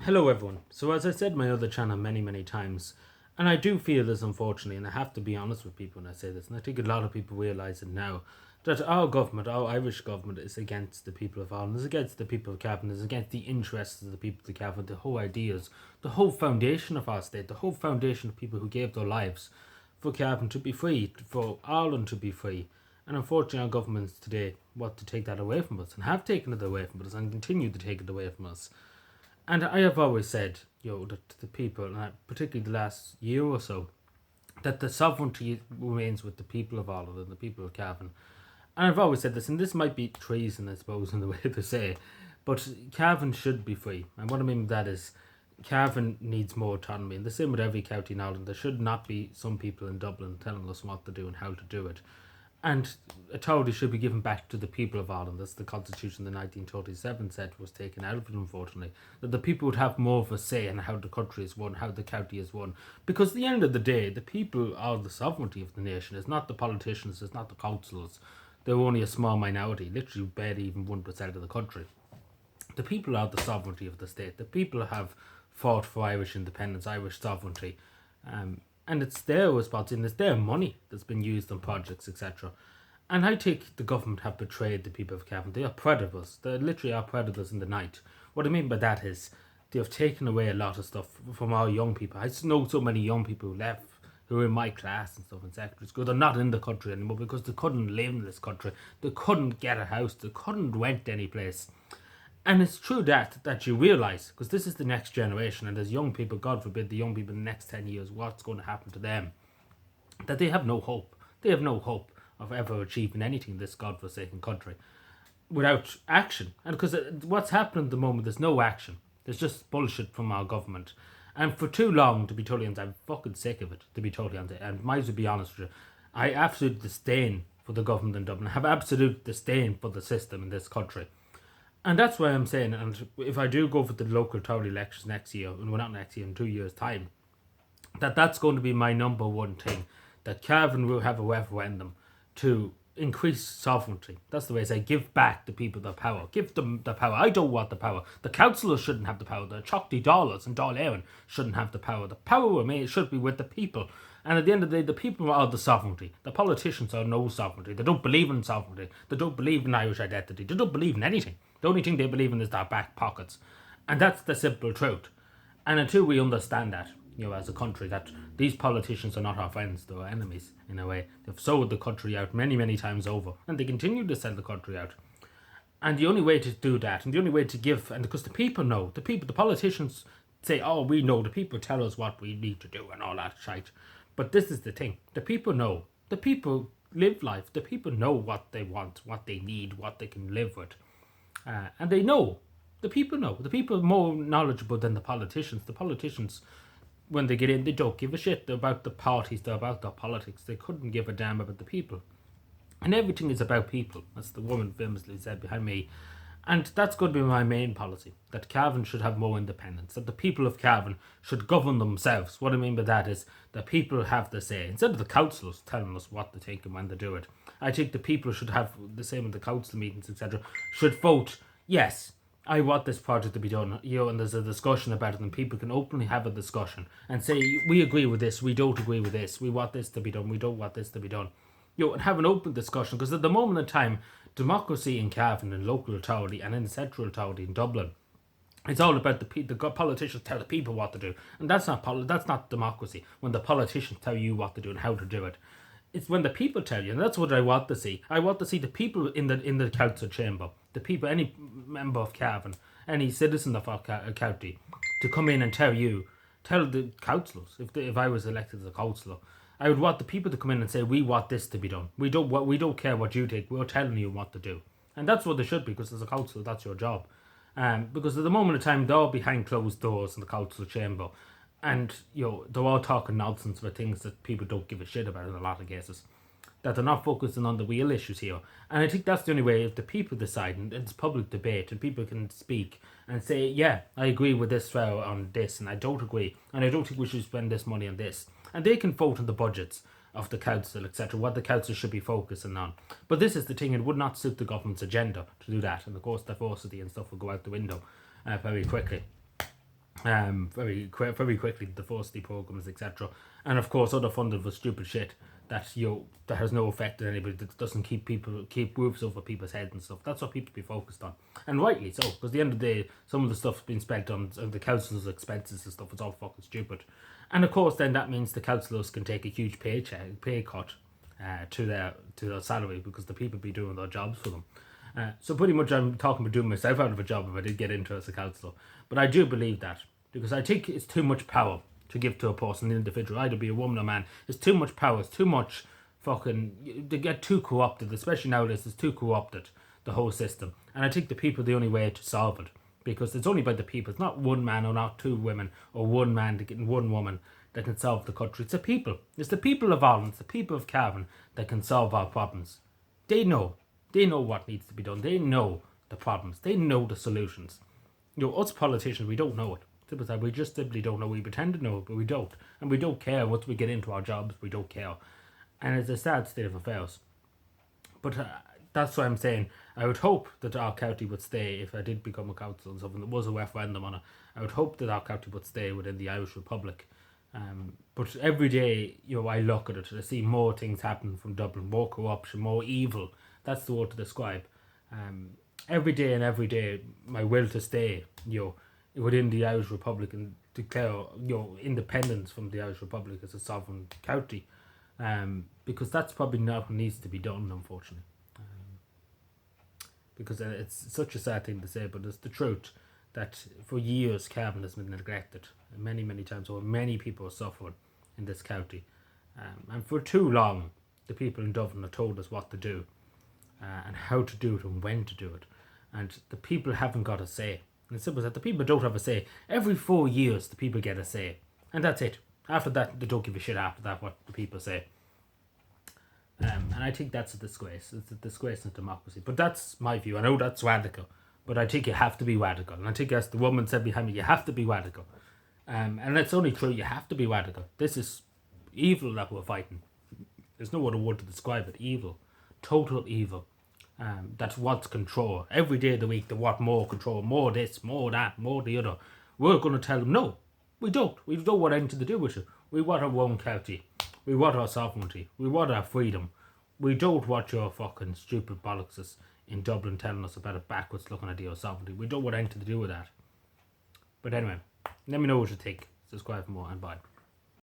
Hello everyone. So as I said in my other channel many times, and I do feel this unfortunately, and I have to be honest with people when I say this, and I think a lot of people realise it now, that our government, our Irish government, is against the people of Ireland, is against the people of Cavan, is against the interests of the people of Cavan, the whole ideas, the whole foundation of our state, the whole foundation of people who gave their lives for Cavan to be free, for Ireland to be free. And unfortunately our governments today want to take that away from us, and have taken it away from us, and continue to take it away from us. And I have always said, that the people, and particularly the last year or so, that the sovereignty remains with the people of Ireland and the people of Cavan. And I've always said this, and this might be treason, I suppose, in the way to say, but Cavan should be free. And what I mean by that is, Cavan needs more autonomy. And the same with every county in Ireland. There should not be some people in Dublin telling us what to do and how to do it. And authority should be given back to the people of Ireland. That's the Constitution in 1937 said was taken out of it, unfortunately. That the people would have more of a say in how the country is won, how the county is won. Because at the end of the day, the people are the sovereignty of the nation. It's not the politicians, it's not the councillors. They're only a small minority, literally barely even 1% of the country. The people are the sovereignty of the state. The people have fought for Irish independence, Irish sovereignty. And it's their responsibility, it's their money that's been used on projects, etc. And I think the government have betrayed the people of Cavan. They are predators. They literally are predators in the night. What I mean by that is they have taken away a lot of stuff from our young people. I know so many young people who left, who are in my class and stuff in secondary school. They're not in the country anymore because they couldn't live in this country. They couldn't get a house. They couldn't rent any place. And it's true that you realise, because this is the next generation, and as young people, God forbid, the young people in the next 10 years, what's going to happen to them, that they have no hope. They have no hope of ever achieving anything in this godforsaken country without action. And because what's happening at the moment, there's no action. There's just bullshit from our government. And for too long, to be totally honest, I'm fucking sick of it, to be totally honest. And might as well be honest with you, I absolute disdain for the government in Dublin. I have absolute disdain for the system in this country. And that's why I'm saying, and if I do go for the local authority elections next year, and well, not next year, in 2 years' time, that's going to be my number one thing, that Cavan will have a referendum to increase sovereignty. That's the way I say, give back the people the power. Give them the power. I don't want the power. The councillors shouldn't have the power. The Chocty Dollars and Dáil Éireann shouldn't have the power. The power should be with the people. And at the end of the day, the people are the sovereignty. The politicians are no sovereignty. They don't believe in sovereignty. They don't believe in Irish identity. They don't believe in anything. The only thing they believe in is their back pockets. And that's the simple truth. And until we understand that, as a country, that these politicians are not our friends, they're our enemies, in a way. They've sold the country out many times over. And they continue to sell the country out. And the only way to do that, and the only way to give, and because the people know, the politicians say, oh, we know, the people tell us what we need to do and all that shite. But this is the thing, the people know. The people live life. The people know what they want, what they need, what they can live with. And they know. The people know. The people are more knowledgeable than the politicians. The politicians, when they get in, they don't give a shit. They're about the parties. They're about their politics. They couldn't give a damn about the people. And everything is about people. That's the woman famously said behind me. And that's going to be my main policy. That Cavan should have more independence. That the people of Cavan should govern themselves. What I mean by that is that people have the say. Instead of the councillors telling us what to think and when to do it. I think the people should have the same in the council meetings, etc. Should vote, yes, I want this project to be done. And there's a discussion about it, and people can openly have a discussion and say, we agree with this, we don't agree with this, we want this to be done, we don't want this to be done. And have an open discussion, because at the moment in time, democracy in Cavan and local authority and in central authority in Dublin, it's all about the politicians tell the people what to do, and that's not democracy. When the politicians tell you what to do and how to do it, it's when the people tell you, and that's what I want to see. I want to see the people in the council chamber, the people, any member of Cavan, any citizen of our county, to come in and tell the councillors. If I was elected as a councillor, I would want the people to come in and say, we want this to be done. We don't care what you think. We're telling you what to do. And that's what they should be, because as a councillor, that's your job. Because at the moment of time, they're all behind closed doors in the council chamber. And, they're all talking nonsense about things that people don't give a shit about in a lot of cases. That they're not focusing on the real issues here. And I think that's the only way, if the people decide, and it's public debate, and people can speak and say, yeah, I agree with this fellow on this, and I don't agree, and I don't think we should spend this money on this. And they can vote on the budgets of the council, etc., what the council should be focusing on. But this is the thing, it would not suit the government's agenda to do that. And of course, diversity and stuff will go out the window very quickly. very quickly, the diversity programs, etc. And of course, other funding for stupid shit that that has no effect on anybody, that doesn't keep roofs over people's heads and stuff. That's what people be focused on, and rightly so, because at the end of the day, some of the stuff's been spent on the council's expenses and stuff. It's all fucking stupid, and of course, then that means the councillors can take a huge pay cut to their salary, because the people be doing their jobs for them. So pretty much I'm talking about doing myself out of a job if I did get into it as a councillor. But I do believe that, because I think it's too much power to give to a person, an individual, either be a woman or man. It's too much power, it's too much fucking, they get too co-opted, especially nowadays. It's too co-opted, the whole system. And I think the people are the only way to solve it, because it's only by the people. It's not one man or not two women or one man to get one woman that can solve the country. It's the people. It's the people of Ireland, it's the people of Cavan that can solve our problems. They know. They know what needs to be done. They know the problems. They know the solutions. Us politicians, we don't know it. We just simply don't know. We pretend to know it, but we don't. And we don't care. Once we get into our jobs, we don't care. And it's a sad state of affairs. But that's why I'm saying I would hope that our county would stay, if I did become a council and something, there was a referendum on it, I would hope that our county would stay within the Irish Republic. But every day, I look at it and I see more things happen from Dublin, more corruption, more evil. That's the word to describe. Every day, my will to stay, within the Irish Republic and declare, independence from the Irish Republic as a sovereign county, because that's probably not what needs to be done, unfortunately. Because it's such a sad thing to say, but it's the truth that for years Cavan has been neglected, many times, or many people have suffered in this county, and for too long, the people in Dublin have told us what to do. And how to do it and when to do it. And the people haven't got a say. And it's simple as that. The people don't have a say. Every 4 years, the people get a say. And that's it. After that, they don't give a shit after that what the people say. And I think that's a disgrace. It's a disgrace in democracy. But that's my view. I know that's radical. But I think you have to be radical. And I think, as the woman said behind me, you have to be radical. And it's only true, you have to be radical. This is evil that we're fighting. There's no other word to describe it. Evil. Total evil. That wants control. Every day of the week they want more control, more this, more that, more the other. We're going to tell them, no, we don't. We don't want anything to do with it. We want our own county. We want our sovereignty. We want our freedom. We don't want your fucking stupid bollockses in Dublin telling us about a backwards looking idea of sovereignty. We don't want anything to do with that. But anyway, let me know what you think. Subscribe for more, and bye.